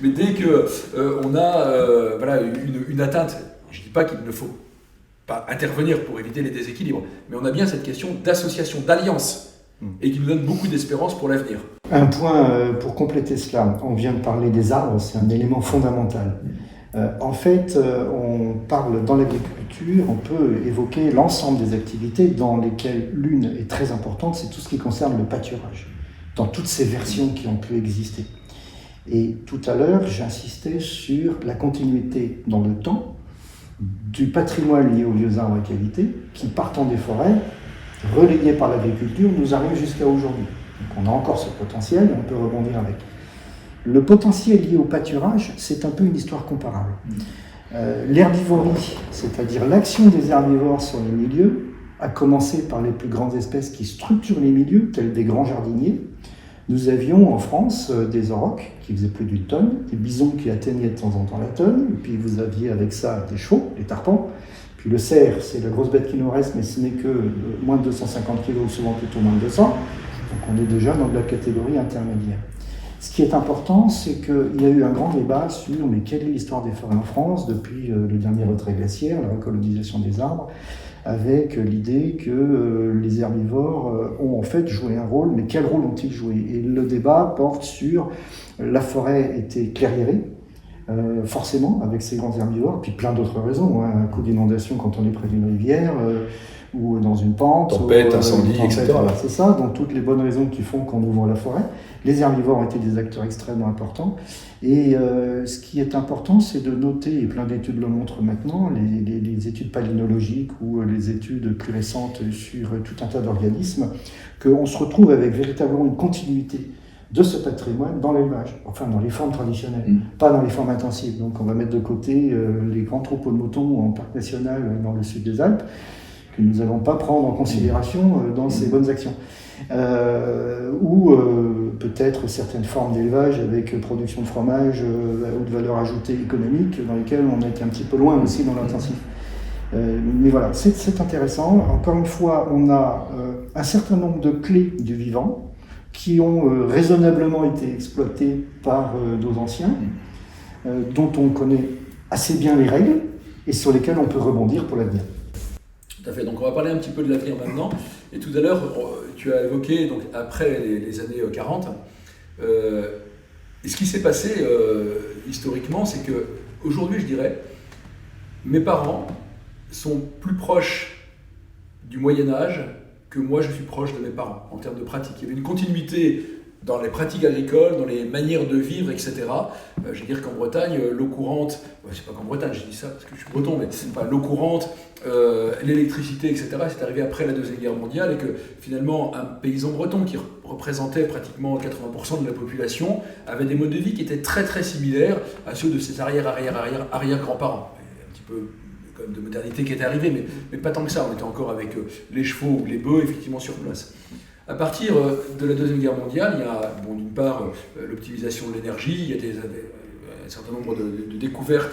mais dès qu'on a une atteinte, je ne dis pas qu'il ne faut pas intervenir pour éviter les déséquilibres, mais on a bien cette question d'association, d'alliance, et qui nous donne beaucoup d'espérance pour l'avenir. Un point pour compléter cela, on vient de parler des arbres, c'est un élément fondamental. En fait, on parle dans l'agriculture, on peut évoquer l'ensemble des activités dans lesquelles l'une est très importante, c'est tout ce qui concerne le pâturage, dans toutes ces versions qui ont pu exister. Et tout à l'heure, j'insistais sur la continuité dans le temps du patrimoine lié aux vieux arbres à qualité qui, partant des forêts, relayés par l'agriculture, nous arrivent jusqu'à aujourd'hui. Donc on a encore ce potentiel, on peut rebondir avec. Le potentiel lié au pâturage, c'est un peu une histoire comparable. L'herbivorie, c'est-à-dire l'action des herbivores sur les milieux, a commencé par les plus grandes espèces qui structurent les milieux, tels des grands jardiniers. Nous avions en France des aurochs qui faisaient plus d'une tonne, des bisons qui atteignaient de temps en temps la tonne, et puis vous aviez avec ça des chevaux, des tarpans, Puis le cerf, c'est la grosse bête qui nous reste, mais ce n'est que moins de 250 kg, souvent plutôt moins de 200. Donc on est déjà dans de la catégorie intermédiaire. Ce qui est important, c'est qu'il y a eu un grand débat sur mais quelle est l'histoire des forêts en France depuis le dernier retrait glaciaire, la recolonisation des arbres, avec l'idée que les herbivores ont en fait joué un rôle, mais quel rôle ont-ils joué? Et le débat porte sur la forêt était clairiérée, forcément, avec ces grands herbivores, puis plein d'autres raisons, hein, un coup d'inondation quand on est près d'une rivière, ou dans une pente, tempête, incendie, etc. Voilà, c'est ça, donc toutes les bonnes raisons qui font qu'on ouvre la forêt. Les herbivores ont été des acteurs extrêmement importants. Et ce qui est important, c'est de noter, et plein d'études le montrent maintenant, les études palynologiques ou les études plus récentes sur tout un tas d'organismes, qu'on se retrouve avec véritablement une continuité de ce patrimoine dans l'élevage, enfin dans les formes traditionnelles, pas dans les formes intensives. Donc on va mettre de côté les grands troupeaux de moutons en parc national dans le sud des Alpes, que nous n'allons pas prendre en considération dans ces bonnes actions. Ou peut-être certaines formes d'élevage avec production de fromage à haute valeur ajoutée économique, dans lesquelles on est un petit peu loin aussi dans l'intensif. Mais voilà, c'est intéressant. Encore une fois, on a un certain nombre de clés du vivant qui ont raisonnablement été exploitées par nos anciens, dont on connaît assez bien les règles et sur lesquelles on peut rebondir pour l'avenir. Tout à fait, donc on va parler un petit peu de l'avenir maintenant. Et tout à l'heure, tu as évoqué, donc, après les années 40, et ce qui s'est passé historiquement, c'est qu'aujourd'hui, je dirais, mes parents sont plus proches du Moyen-Âge que moi je suis proche de mes parents en termes de pratique. Il y avait une continuité dans les pratiques agricoles, dans les manières de vivre, etc. Je veux dire qu'en Bretagne, l'eau courante, c'est pas qu'en Bretagne, je dis ça parce que je suis breton, mais enfin, l'eau courante, l'électricité, etc., c'est arrivé après la Deuxième Guerre mondiale et que finalement, un paysan breton qui représentait pratiquement 80% de la population avait des modes de vie qui étaient très très similaires à ceux de ses arrière-grands-parents. Un petit peu comme de modernité qui était arrivée, mais pas tant que ça. On était encore avec les chevaux ou les bœufs, effectivement, sur place. À partir de la Deuxième Guerre mondiale, il y a d'une part l'optimisation de l'énergie, il y a un certain nombre de découvertes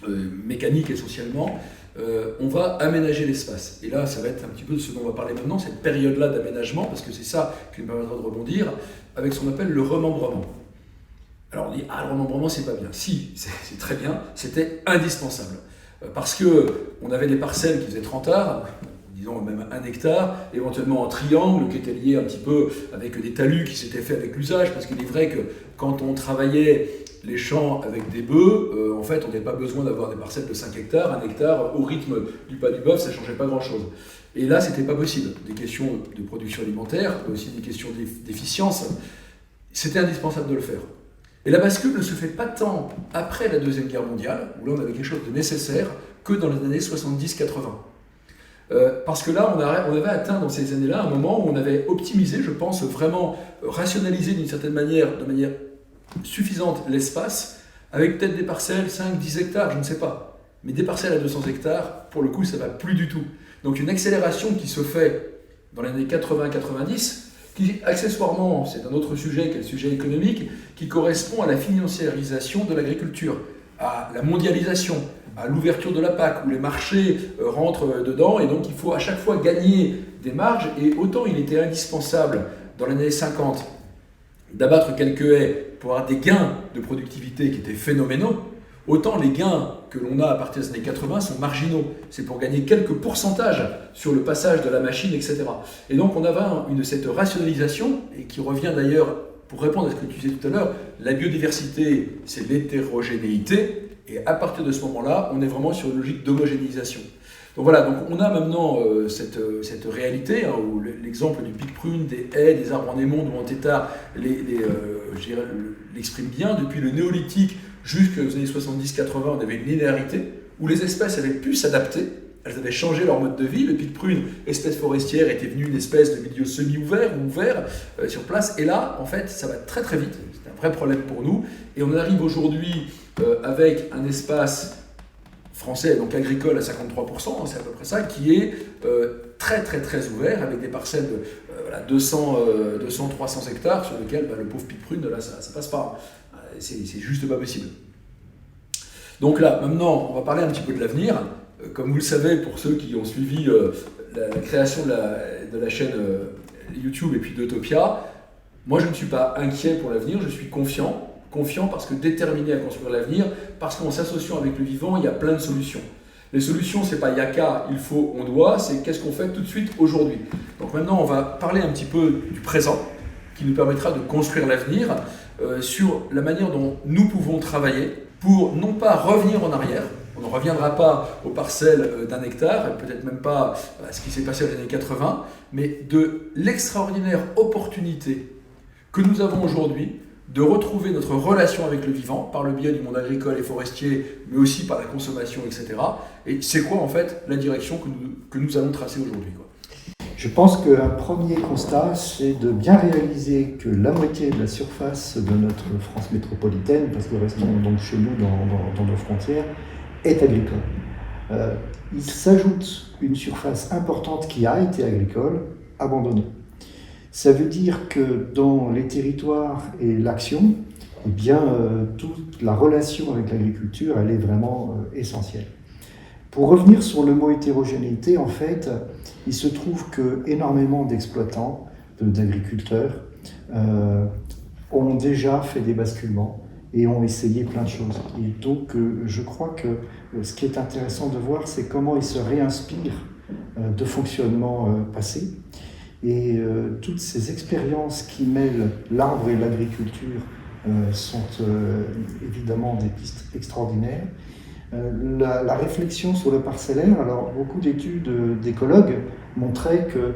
mécaniques essentiellement. On va aménager l'espace. Et là, ça va être un petit peu de ce dont on va parler maintenant, cette période-là d'aménagement, parce que c'est ça qui nous permettra de rebondir, avec ce qu'on appelle le remembrement. Alors on dit, le remembrement, c'est pas bien. Si, c'est très bien, c'était indispensable. Parce qu'on avait des parcelles qui faisaient 30 arts, disons même 1 hectare, éventuellement en triangle, qui était lié un petit peu avec des talus qui s'étaient faits avec l'usage, parce qu'il est vrai que quand on travaillait les champs avec des bœufs, en fait, on n'avait pas besoin d'avoir des parcelles de 5 hectares, 1 hectare, au rythme du pas du bœuf, ça ne changeait pas grand-chose. Et là, c'était pas possible. Des questions de production alimentaire, mais aussi des questions d'efficience, c'était indispensable de le faire. Et la bascule ne se fait pas tant après la Deuxième Guerre mondiale, où là on avait quelque chose de nécessaire, que dans les années 70-80. Parce que là, on avait atteint dans ces années-là un moment où on avait optimisé, je pense, vraiment rationalisé d'une certaine manière, de manière suffisante, l'espace, avec peut-être des parcelles, 5-10 hectares, je ne sais pas. Mais des parcelles à 200 hectares, pour le coup, ça ne va plus du tout. Donc une accélération qui se fait dans les années 80-90, qui accessoirement, c'est un autre sujet qui est le sujet économique, qui correspond à la financiarisation de l'agriculture, à la mondialisation, à l'ouverture de la PAC, où les marchés rentrent dedans, et donc il faut à chaque fois gagner des marges, et autant il était indispensable dans les années 50 d'abattre quelques haies pour avoir des gains de productivité qui étaient phénoménaux, autant les gains que l'on a à partir des années 80 sont marginaux. C'est pour gagner quelques pourcentages sur le passage de la machine, etc. Et donc on avait cette rationalisation, et qui revient d'ailleurs, pour répondre à ce que tu disais tout à l'heure, la biodiversité, c'est l'hétérogénéité, et à partir de ce moment-là, on est vraiment sur une logique d'homogénéisation. Donc voilà, donc on a maintenant cette réalité, hein, où l'exemple du pic-prune, des haies, des arbres en émonde ou en tétard l'exprime bien. Depuis le néolithique jusqu'aux années 70-80, on avait une linéarité où les espèces avaient pu s'adapter, elles avaient changé leur mode de vie. Le pic-prune, espèce forestière, était venu une espèce de milieu semi-ouvert ou ouvert sur place. Et là, en fait, ça va très très vite. C'est un vrai problème pour nous. Et on arrive aujourd'hui avec un espace français, donc agricole à 53%, c'est à peu près ça, qui est très très très ouvert, avec des parcelles de 200-300 hectares sur lesquelles le pauvre pic-prune, là, ça passe pas. C'est juste pas possible. Donc là, maintenant, on va parler un petit peu de l'avenir. Comme vous le savez, pour ceux qui ont suivi la création de la chaîne YouTube et puis d'Utopia, moi je ne suis pas inquiet pour l'avenir, je suis confiant parce que déterminé à construire l'avenir, parce qu'en s'associant avec le vivant, il y a plein de solutions. Les solutions, c'est pas il y a qu'à, il faut, on doit, c'est qu'est-ce qu'on fait tout de suite aujourd'hui. Donc maintenant, on va parler un petit peu du présent, qui nous permettra de construire l'avenir, sur la manière dont nous pouvons travailler pour non pas revenir en arrière. On ne reviendra pas aux parcelles d'1 hectare, et peut-être même pas à ce qui s'est passé dans les années 80, mais de l'extraordinaire opportunité que nous avons aujourd'hui de retrouver notre relation avec le vivant par le biais du monde agricole et forestier, mais aussi par la consommation, etc. Et c'est quoi en fait la direction que nous allons tracer aujourd'hui, quoi. Je pense qu'un premier constat, c'est de bien réaliser que la moitié de la surface de notre France métropolitaine, parce que restons donc chez nous dans nos frontières, est agricole. Il s'ajoute une surface importante qui a été agricole, abandonnée. Ça veut dire que dans les territoires et l'action, eh bien, toute la relation avec l'agriculture, elle est vraiment essentielle. Pour revenir sur le mot hétérogénéité, en fait, il se trouve que énormément d'exploitants, d'agriculteurs, ont déjà fait des basculements et ont essayé plein de choses. Et donc, je crois que ce qui est intéressant de voir, c'est comment ils se réinspirent de fonctionnements passés. Et toutes ces expériences qui mêlent l'arbre et l'agriculture sont évidemment des pistes extraordinaires. La réflexion sur le parcellaire, alors beaucoup d'études d'écologues montraient que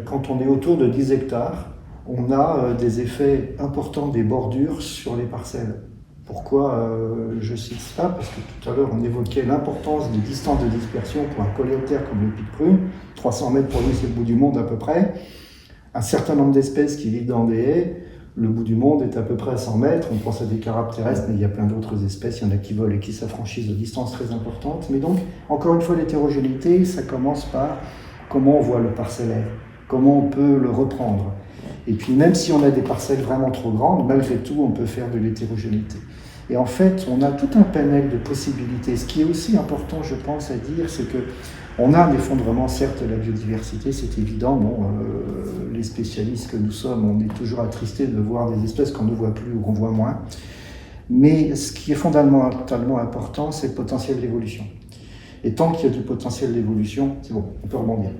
quand on est autour de 10 hectares, on a des effets importants des bordures sur les parcelles. Pourquoi je cite ça? Parce que tout à l'heure on évoquait l'importance des distances de dispersion pour un coléoptère comme le pic-prune. 300 mètres pour lui, c'est le bout du monde à peu près. Un certain nombre d'espèces qui vivent dans des haies, le bout du monde est à peu près à 100 mètres. On pense à des carapes terrestres, mais il y a plein d'autres espèces. Il y en a qui volent et qui s'affranchissent de distances très importantes. Mais donc, encore une fois, l'hétérogénéité, ça commence par comment on voit le parcellaire, comment on peut le reprendre. Et puis, même si on a des parcelles vraiment trop grandes, malgré tout, on peut faire de l'hétérogénéité. Et en fait, on a tout un panel de possibilités. Ce qui est aussi important, je pense, à dire, c'est que on a un effondrement, certes, de la biodiversité, c'est évident. Bon, les spécialistes que nous sommes, on est toujours attristés de voir des espèces qu'on ne voit plus ou qu'on voit moins. Mais ce qui est fondamentalement important, c'est le potentiel d'évolution. Et tant qu'il y a du potentiel d'évolution, c'est bon, on peut rebondir.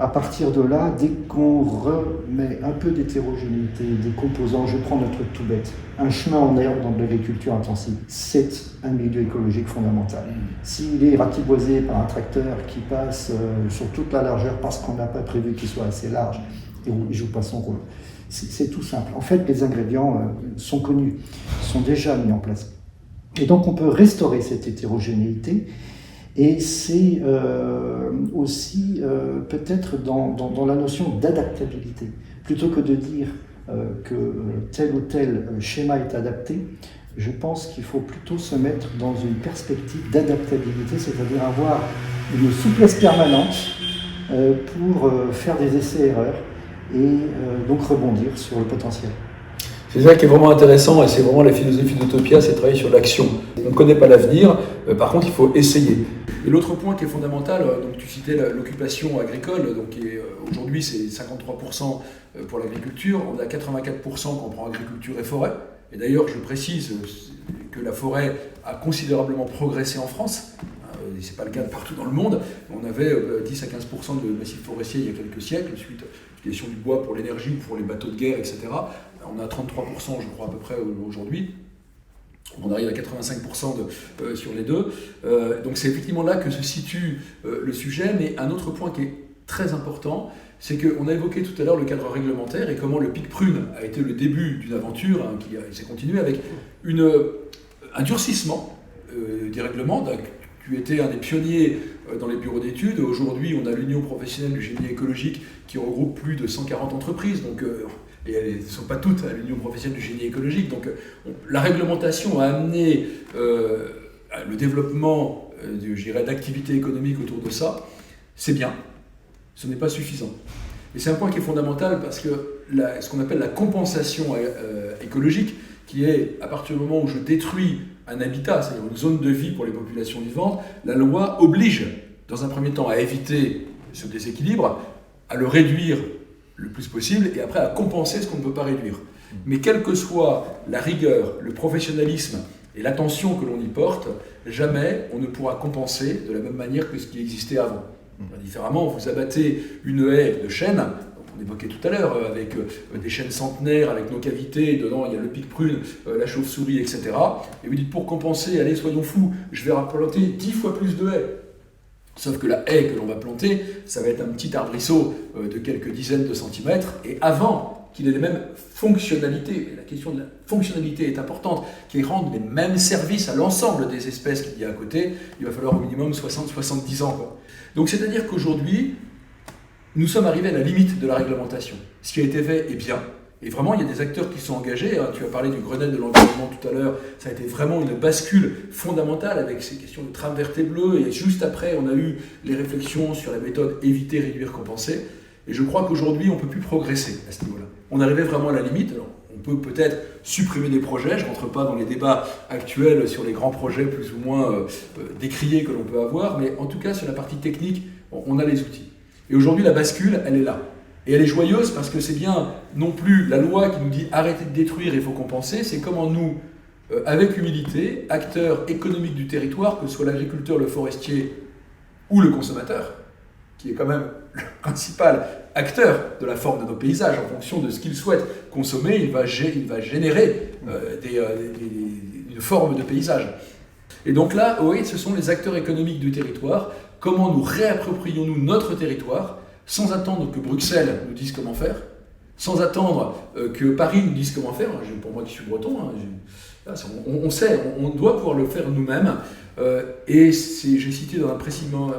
À partir de là, dès qu'on remet un peu d'hétérogénéité, des composants, je prends notre truc tout bête, un chemin en herbe dans de l'agriculture intensive, c'est un milieu écologique fondamental. S'il est ratiboisé par un tracteur qui passe sur toute la largeur parce qu'on n'a pas prévu qu'il soit assez large, et il ne joue pas son rôle. C'est tout simple. En fait, les ingrédients sont connus, sont déjà mis en place. Et donc on peut restaurer cette hétérogénéité. Et c'est aussi peut-être dans la notion d'adaptabilité. Plutôt que de dire que tel ou tel schéma est adapté, je pense qu'il faut plutôt se mettre dans une perspective d'adaptabilité, c'est-à-dire avoir une souplesse permanente pour faire des essais-erreurs et donc rebondir sur le potentiel. C'est ça qui est vraiment intéressant et c'est vraiment la philosophie d'Utopia, c'est de travailler sur l'action. On ne connaît pas l'avenir, par contre il faut essayer. Et l'autre point qui est fondamental, donc tu citais l'occupation agricole, donc aujourd'hui c'est 53% pour l'agriculture, on a 84% quand on prend agriculture et forêt. Et d'ailleurs je précise que la forêt a considérablement progressé en France. Et ce n'est pas le cas partout dans le monde. On avait 10 à 15% de massifs forestiers il y a quelques siècles, suite à l'utilisation du bois pour l'énergie ou pour les bateaux de guerre, etc. On a 33%, je crois, à peu près aujourd'hui. On arrive à 85% sur les deux. Donc c'est effectivement là que se situe le sujet. Mais un autre point qui est très important, c'est qu'on a évoqué tout à l'heure le cadre réglementaire et comment le pic-prune a été le début d'une aventure qui s'est continuée avec un durcissement des règlements. Tu étais un des pionniers dans les bureaux d'études. Aujourd'hui, on a l'Union professionnelle du génie écologique qui regroupe plus de 140 entreprises. Donc, et elles ne sont pas toutes à l'Union professionnelle du génie écologique. Donc, la réglementation a amené le développement, je dirais, d'activités économiques autour de ça. C'est bien. Ce n'est pas suffisant. Et c'est un point qui est fondamental parce que ce qu'on appelle la compensation écologique, qui est à partir du moment où je détruis un habitat, c'est-à-dire une zone de vie pour les populations vivantes, la loi oblige, dans un premier temps, à éviter ce déséquilibre, à le réduire le plus possible, et après à compenser ce qu'on ne peut pas réduire. Mais quelle que soit la rigueur, le professionnalisme et l'attention que l'on y porte, jamais on ne pourra compenser de la même manière que ce qui existait avant. Différemment, vous abattez une haie de chênes, on évoquait tout à l'heure, avec des chênes centenaires, avec nos cavités, dedans il y a le pic-prune, la chauve-souris, etc. Et vous dites, pour compenser, allez, soyons fous, je vais planter 10 fois plus de haies. Sauf que la haie que l'on va planter, ça va être un petit arbrisseau de quelques dizaines de centimètres, et avant qu'il ait les mêmes fonctionnalités, et la question de la fonctionnalité est importante, qu'il rende les mêmes services à l'ensemble des espèces qu'il y a à côté, il va falloir au minimum 60-70 ans, quoi. Donc c'est-à-dire qu'aujourd'hui, nous sommes arrivés à la limite de la réglementation. Ce qui a été fait est bien. Et vraiment, il y a des acteurs qui sont engagés. Tu as parlé du Grenelle de l'environnement tout à l'heure. Ça a été vraiment une bascule fondamentale avec ces questions de trame verte et bleue. Et juste après, on a eu les réflexions sur la méthode éviter, réduire, compenser. Et je crois qu'aujourd'hui, on ne peut plus progresser à ce niveau-là. On arrivait vraiment à la limite. Alors, on peut peut-être supprimer des projets. Je ne rentre pas dans les débats actuels sur les grands projets plus ou moins décriés que l'on peut avoir. Mais en tout cas, sur la partie technique, on a les outils. Et aujourd'hui, la bascule, elle est là. Et elle est joyeuse parce que c'est bien non plus la loi qui nous dit arrêtez de détruire, il faut compenser, c'est comment nous, avec humilité, acteurs économiques du territoire, que ce soit l'agriculteur, le forestier ou le consommateur, qui est quand même le principal acteur de la forme de nos paysages, en fonction de ce qu'il souhaite consommer, il va générer une forme de paysage. Et donc là, oui, ce sont les acteurs économiques du territoire. Comment nous réapproprions-nous notre territoire sans attendre que Bruxelles nous dise comment faire, sans attendre que Paris nous dise comment faire. Pour moi qui suis breton, on sait, on doit pouvoir le faire nous-mêmes. Et j'ai cité dans un précédent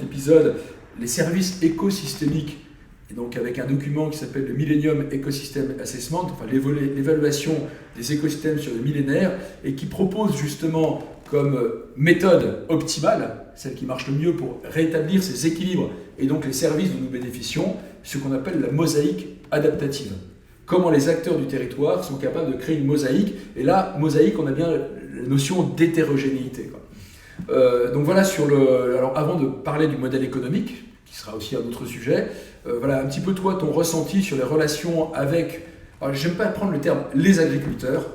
épisode les services écosystémiques, et donc avec un document qui s'appelle le Millennium Ecosystem Assessment, enfin l'évaluation des écosystèmes sur le millénaire, et qui propose justement comme méthode optimale, celle qui marche le mieux pour rétablir ces équilibres et donc les services dont nous bénéficions, ce qu'on appelle la mosaïque adaptative. Comment les acteurs du territoire sont capables de créer une mosaïque, et là, mosaïque, on a bien la notion d'hétérogénéité, quoi. Donc voilà, alors avant de parler du modèle économique, qui sera aussi un autre sujet, voilà un petit peu toi, ton ressenti sur les relations avec, alors j'aime pas prendre le terme les agriculteurs,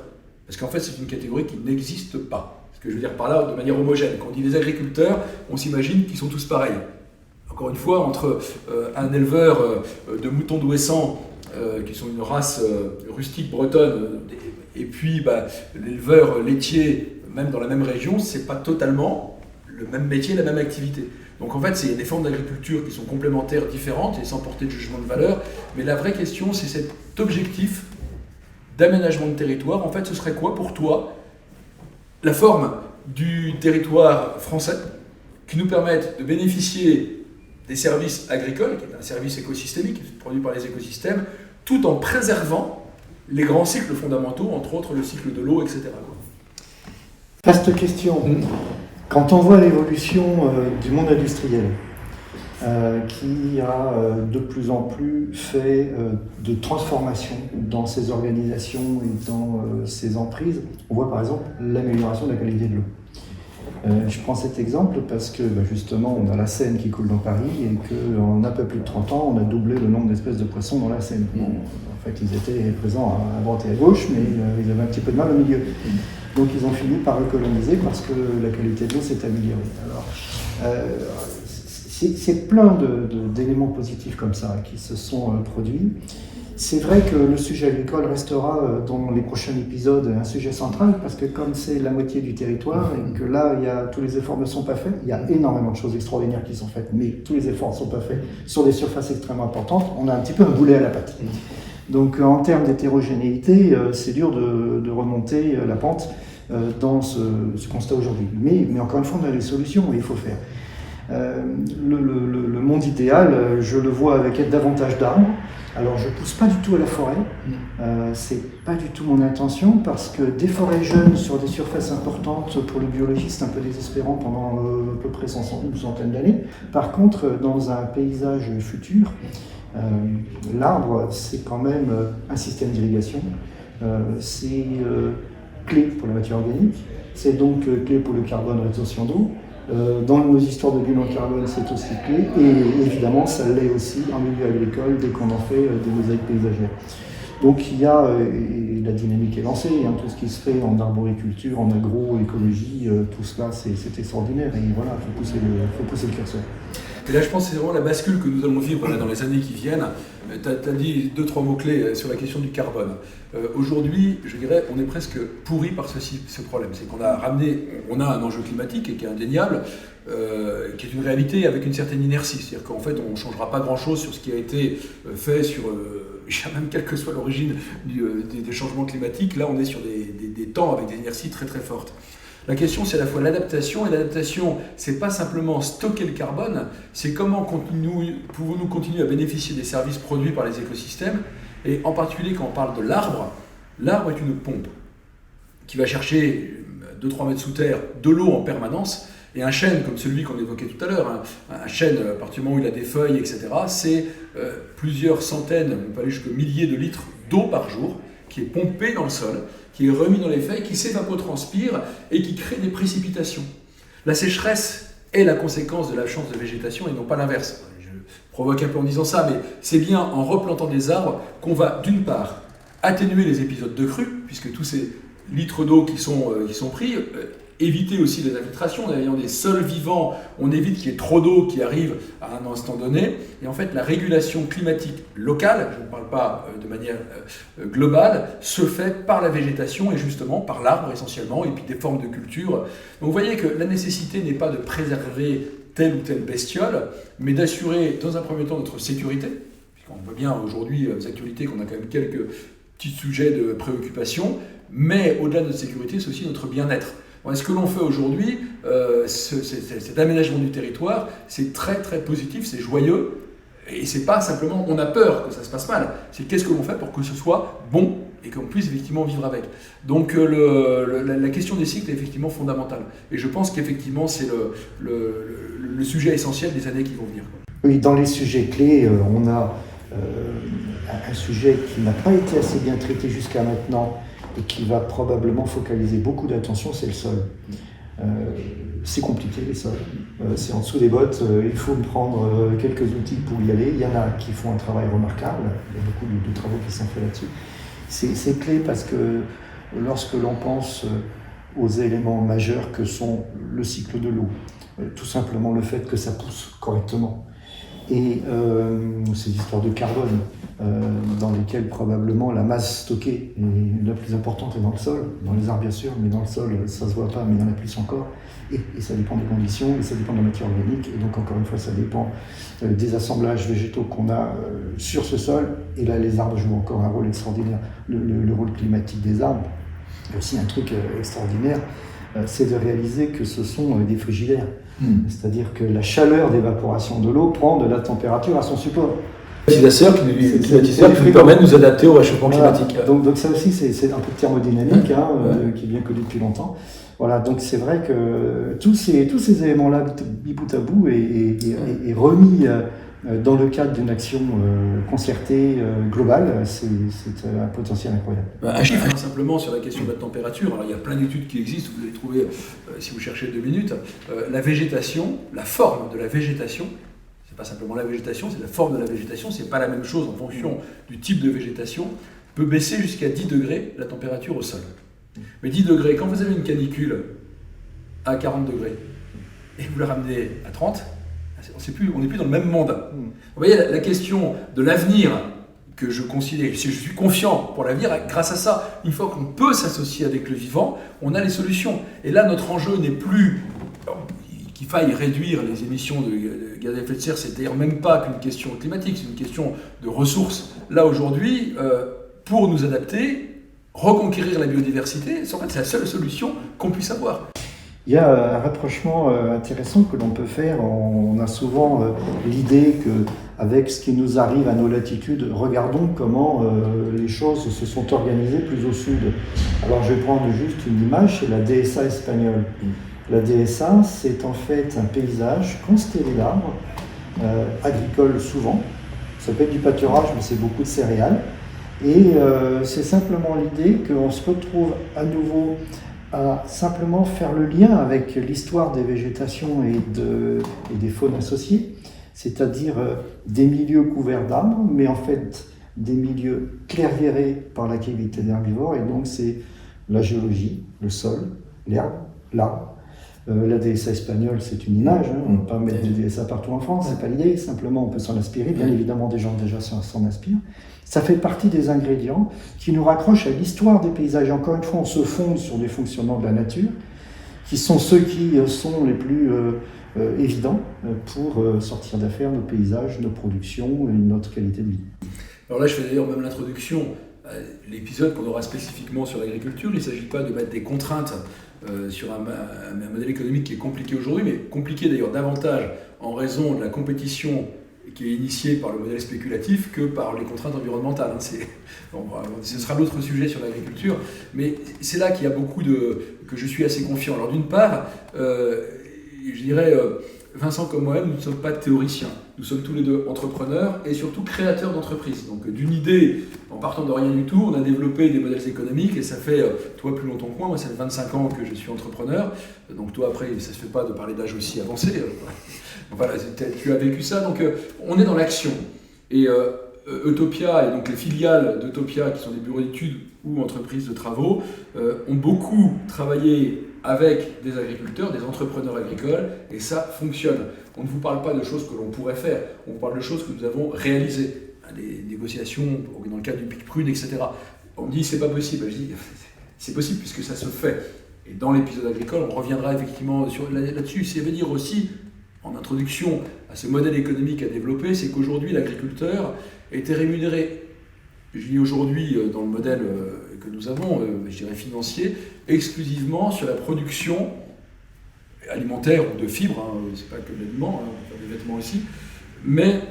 parce qu'en fait c'est une catégorie qui n'existe pas. Ce que je veux dire par là, de manière homogène. Quand on dit les agriculteurs, on s'imagine qu'ils sont tous pareils. Encore une fois, entre un éleveur de moutons d'Ouessant, qui sont une race rustique bretonne, et puis l'éleveur laitier, même dans la même région, c'est pas totalement le même métier, la même activité. Donc en fait, c'est des formes d'agriculture qui sont complémentaires, différentes, et sans porter de jugement de valeur. Mais la vraie question, c'est cet objectif d'aménagement de territoire. En fait, ce serait quoi pour toi la forme du territoire français qui nous permette de bénéficier des services agricoles, qui est un service écosystémique produit par les écosystèmes, tout en préservant les grands cycles fondamentaux, entre autres le cycle de l'eau, etc. Vaste question. Quand on voit l'évolution du monde industriel, qui a de plus en plus fait de transformation dans ses organisations et dans ses emprises, on voit par exemple l'amélioration de la qualité de l'eau. Je prends cet exemple parce que justement on a la Seine qui coule dans Paris et qu'en un peu plus de 30 ans on a doublé le nombre d'espèces de poissons dans la Seine. Bon, en fait ils étaient présents à droite et à gauche mais ils avaient un petit peu de mal au milieu. Donc ils ont fini par recoloniser parce que la qualité de l'eau s'est améliorée. Alors, c'est plein d'éléments positifs comme ça qui se sont produits. C'est vrai que le sujet agricole restera dans les prochains épisodes un sujet central parce que comme c'est la moitié du territoire et que là tous les efforts ne sont pas faits, il y a énormément de choses extraordinaires qui sont faites, mais tous les efforts ne sont pas faits sur des surfaces extrêmement importantes, on a un petit peu un boulet à la patte. Donc en termes d'hétérogénéité, c'est dur de remonter la pente dans ce constat aujourd'hui. Mais encore une fois, on a des solutions et il faut faire. Le monde idéal, je le vois avec davantage d'arbres. Alors je ne pousse pas du tout à la forêt, c'est pas du tout mon intention parce que des forêts jeunes sur des surfaces importantes pour le biologiste c'est un peu désespérant pendant à peu près une centaine d'années. Par contre, dans un paysage futur, l'arbre c'est quand même un système d'irrigation, c'est clé pour la matière organique, c'est donc clé pour le carbone rétention d'eau. Dans nos histoires de bilan carbone, c'est aussi clé. Et évidemment, ça l'est aussi en milieu agricole dès qu'on en fait des mosaïques paysagères. Donc il y a, et la dynamique est lancée, hein, tout ce qui se fait en arboriculture, en agroécologie, tout cela c'est extraordinaire. Et voilà, il faut pousser le curseur. Et là, je pense que c'est vraiment la bascule que nous allons vivre là, dans les années qui viennent. Tu as dit 2-3 mots-clés sur la question du carbone. Aujourd'hui, je dirais, on est presque pourri par ce problème. C'est qu'on a un enjeu climatique et qui est indéniable, qui est une réalité avec une certaine inertie. C'est-à-dire qu'en fait, on ne changera pas grand-chose sur ce qui a été fait sur... même quelle que soit l'origine des changements climatiques, là on est sur des temps avec des inerties très très fortes. La question c'est à la fois l'adaptation, et l'adaptation c'est pas simplement stocker le carbone, c'est comment pouvons-nous continuer à bénéficier des services produits par les écosystèmes, et en particulier quand on parle de l'arbre. L'arbre est une pompe qui va chercher 2-3 mètres sous terre de l'eau en permanence, et un chêne comme celui qu'on évoquait tout à l'heure, hein, un chêne, à partir du moment où il a des feuilles, etc., c'est plusieurs centaines, on peut aller jusqu'à milliers de litres d'eau par jour, qui est pompée dans le sol, qui est remis dans les feuilles, qui s'évapotranspire et qui crée des précipitations. La sécheresse est la conséquence de l'absence de végétation et non pas l'inverse. Je provoque un peu en disant ça, mais c'est bien en replantant des arbres qu'on va d'une part atténuer les épisodes de crue, puisque tous ces litres d'eau qui sont pris, éviter aussi les infiltrations. En ayant des sols vivants, on évite qu'il y ait trop d'eau qui arrive à un instant donné. Et en fait, la régulation climatique locale, je ne parle pas de manière globale, se fait par la végétation et justement par l'arbre essentiellement, et puis des formes de culture. Donc vous voyez que la nécessité n'est pas de préserver telle ou telle bestiole, mais d'assurer dans un premier temps notre sécurité. Puisqu'on voit bien aujourd'hui, aux actualités, qu'on a quand même quelques petits sujets de préoccupation, mais au-delà de notre sécurité, c'est aussi notre bien-être. Et ce que l'on fait aujourd'hui, cet aménagement du territoire, c'est très très positif, c'est joyeux, et c'est pas simplement on a peur que ça se passe mal, c'est qu'est-ce que l'on fait pour que ce soit bon et qu'on puisse effectivement vivre avec. Donc la question des cycles est effectivement fondamentale, et je pense qu'effectivement c'est le sujet essentiel des années qui vont venir. Oui, dans les sujets clés, on a un sujet qui n'a pas été assez bien traité jusqu'à maintenant, et qui va probablement focaliser beaucoup d'attention, c'est le sol. C'est compliqué les sols, c'est en dessous des bottes, il faut prendre quelques outils pour y aller. Il y en a qui font un travail remarquable, il y a beaucoup de travaux qui sont faits là-dessus. C'est clé parce que lorsque l'on pense aux éléments majeurs que sont le cycle de l'eau, tout simplement le fait que ça pousse correctement, et ces histoires de carbone, dans lesquelles probablement la masse stockée est la plus importante est dans le sol, dans les arbres bien sûr, mais dans le sol ça se voit pas, mais il y en a plus encore, et ça dépend des conditions, et ça dépend de la matière organique, et donc encore une fois ça dépend des assemblages végétaux qu'on a sur ce sol, et là les arbres jouent encore un rôle extraordinaire, le rôle climatique des arbres. Il y a aussi un truc extraordinaire, c'est de réaliser que ce sont des frigidaires, c'est-à-dire que la chaleur d'évaporation de l'eau prend de la température à son support. Climatiseurs qui nous permettent de nous adapter au réchauffement climatique. Donc ça aussi, c'est un peu de thermodynamique qui est bien connu depuis longtemps. Voilà, donc c'est vrai que tous ces éléments-là, mis bout à bout, est remis dans le cadre d'une action concertée, globale, c'est un potentiel incroyable. Un chiffre simplement sur la question de la température. Alors il y a plein d'études qui existent, vous allez trouver si vous cherchez 2 minutes. La végétation, la forme de la végétation, c'est pas simplement la végétation, c'est la forme de la végétation, c'est pas la même chose en fonction du type de végétation, peut baisser jusqu'à 10 degrés la température au sol. Mais 10 degrés, quand vous avez une canicule à 40 degrés et que vous la ramenez à 30, on n'est plus dans le même monde. Vous voyez, la question de l'avenir que je considère, si je suis confiant pour l'avenir, grâce à ça, une fois qu'on peut s'associer avec le vivant, on a les solutions. Et là, notre enjeu n'est plus qu'il faille réduire les émissions de gaz à effet de serre, c'est d'ailleurs même pas qu'une question climatique, c'est une question de ressources. Là, aujourd'hui, pour nous adapter, reconquérir la biodiversité, en fait, c'est la seule solution qu'on puisse avoir. Il y a un rapprochement intéressant que l'on peut faire. On a souvent l'idée qu'avec ce qui nous arrive à nos latitudes, regardons comment les choses se sont organisées plus au sud. Alors je vais prendre juste une image, c'est la DSA espagnole. La DSA, c'est en fait un paysage constellé d'arbres, agricoles souvent. Ça peut être du pâturage, mais c'est beaucoup de céréales. Et c'est simplement l'idée qu'on se retrouve à nouveau à simplement faire le lien avec l'histoire des végétations et des faunes associées, c'est-à-dire des milieux couverts d'arbres, mais en fait des milieux clairiérés par l'activité d'herbivores, et donc c'est la géologie, le sol, l'herbe, l'arbre. La DSA espagnole, c'est une image, hein. On ne peut pas mettre des DSA partout en France, c'est pas l'idée, simplement on peut s'en inspirer, bien évidemment des gens déjà s'en inspirent. Ça fait partie des ingrédients qui nous raccrochent à l'histoire des paysages. Et encore une fois, on se fonde sur des fonctionnements de la nature, qui sont ceux qui sont les plus évidents pour sortir d'affaire nos paysages, nos productions et notre qualité de vie. Alors là, je fais d'ailleurs même l'introduction à l'épisode qu'on aura spécifiquement sur l'agriculture. Il ne s'agit pas de mettre des contraintes sur un modèle économique qui est compliqué aujourd'hui, mais compliqué d'ailleurs davantage en raison de la compétition qui est initiée par le modèle spéculatif que par les contraintes environnementales. Bon, ce sera l'autre sujet sur l'agriculture, mais c'est là qu'il y a beaucoup que je suis assez confiant. Alors d'une part, je dirais, Vincent comme moi-même, nous ne sommes pas théoriciens. Nous sommes tous les deux entrepreneurs et surtout créateurs d'entreprises. Donc d'une idée, en partant de rien du tout, on a développé des modèles économiques et ça fait, toi plus longtemps que moi ça fait 25 ans que je suis entrepreneur. Donc toi après, ça ne se fait pas de parler d'âge aussi avancé. Donc voilà, tu as vécu ça. Donc on est dans l'action. Et Eutopia et donc les filiales d'Eutopia, qui sont des bureaux d'études ou entreprises de travaux, ont beaucoup travaillé avec des agriculteurs, des entrepreneurs agricoles, et ça fonctionne. On ne vous parle pas de choses que l'on pourrait faire, on parle de choses que nous avons réalisées, des négociations dans le cadre du pic prune, etc. On me dit c'est pas possible, je dis c'est possible puisque ça se fait. Et dans l'épisode agricole, on reviendra effectivement là-dessus. Ça veut dire aussi, en introduction à ce modèle économique à développer, c'est qu'aujourd'hui l'agriculteur était rémunéré, je dis aujourd'hui dans le modèle que nous avons, je dirais financier, exclusivement sur la production alimentaire ou de fibres, c'est pas que de l'aliment, on peut faire des vêtements aussi, mais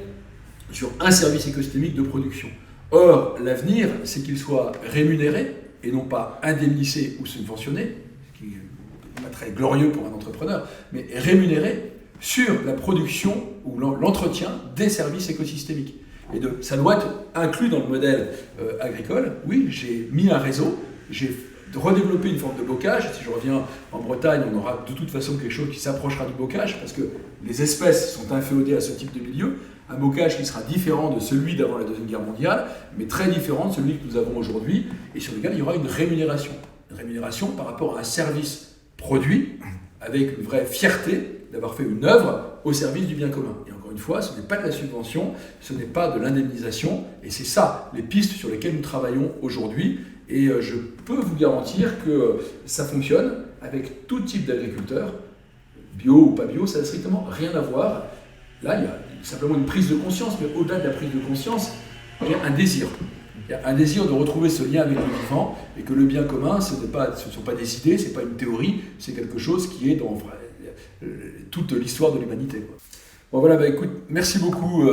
sur un service écosystémique de production. Or, l'avenir, c'est qu'il soit rémunéré et non pas indemnisé ou subventionné, ce qui n'est pas très glorieux pour un entrepreneur, mais rémunéré sur la production ou l'entretien des services écosystémiques. Et ça doit être inclus dans le modèle agricole. Oui, j'ai mis un réseau, j'ai redéveloppé une forme de bocage. Si je reviens en Bretagne, on aura de toute façon quelque chose qui s'approchera du bocage, parce que les espèces sont inféodées à ce type de milieu. Un bocage qui sera différent de celui d'avant la Deuxième Guerre mondiale, mais très différent de celui que nous avons aujourd'hui, et sur lequel il y aura une rémunération. Une rémunération par rapport à un service produit, avec une vraie fierté d'avoir fait une œuvre au service du bien commun. Et encore une fois, ce n'est pas de la subvention, ce n'est pas de l'indemnisation, et c'est ça les pistes sur lesquelles nous travaillons aujourd'hui. Et je peux vous garantir que ça fonctionne avec tout type d'agriculteurs, bio ou pas bio, ça n'a strictement rien à voir. Là, il y a simplement une prise de conscience, mais au-delà de la prise de conscience, il y a un désir. Il y a un désir de retrouver ce lien avec le vivant, et que le bien commun, ce ne sont pas des idées, ce n'est pas une théorie, c'est quelque chose qui est dans toute l'histoire de l'humanité. Bon voilà, écoute, merci beaucoup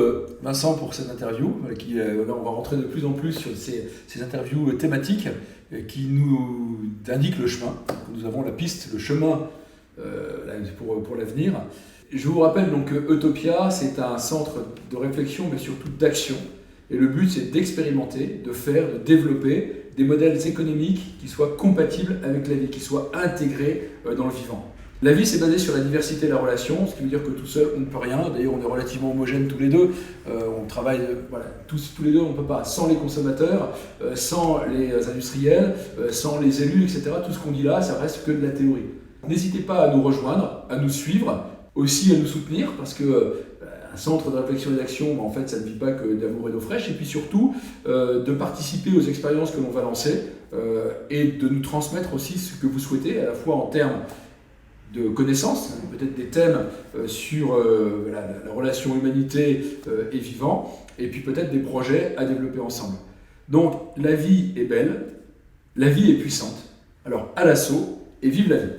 Vincent pour cette interview, là on va rentrer de plus en plus sur ces interviews thématiques qui nous indiquent le chemin. Nous avons la piste, le chemin pour l'avenir. Je vous rappelle donc que Eutopia, c'est un centre de réflexion mais surtout d'action. Et le but, c'est d'expérimenter, de faire, de développer des modèles économiques qui soient compatibles avec la vie, qui soient intégrés dans le vivant. La vie, c'est basé sur la diversité de la relation, ce qui veut dire que tout seul, on ne peut rien. D'ailleurs, on est relativement homogènes tous les deux. On travaille, tous les deux, on ne peut pas. Sans les consommateurs, sans les industriels, sans les élus, etc. Tout ce qu'on dit là, ça reste que de la théorie. N'hésitez pas à nous rejoindre, à nous suivre, aussi à nous soutenir, parce que un centre de réflexion et d'action, en fait, ça ne vit pas que d'amour et d'eau fraîche, et puis surtout de participer aux expériences que l'on va lancer et de nous transmettre aussi ce que vous souhaitez, à la fois en termes de connaissances, peut-être des thèmes sur la relation humanité et vivant, et puis peut-être des projets à développer ensemble. Donc la vie est belle, la vie est puissante, alors à l'assaut et vive la vie.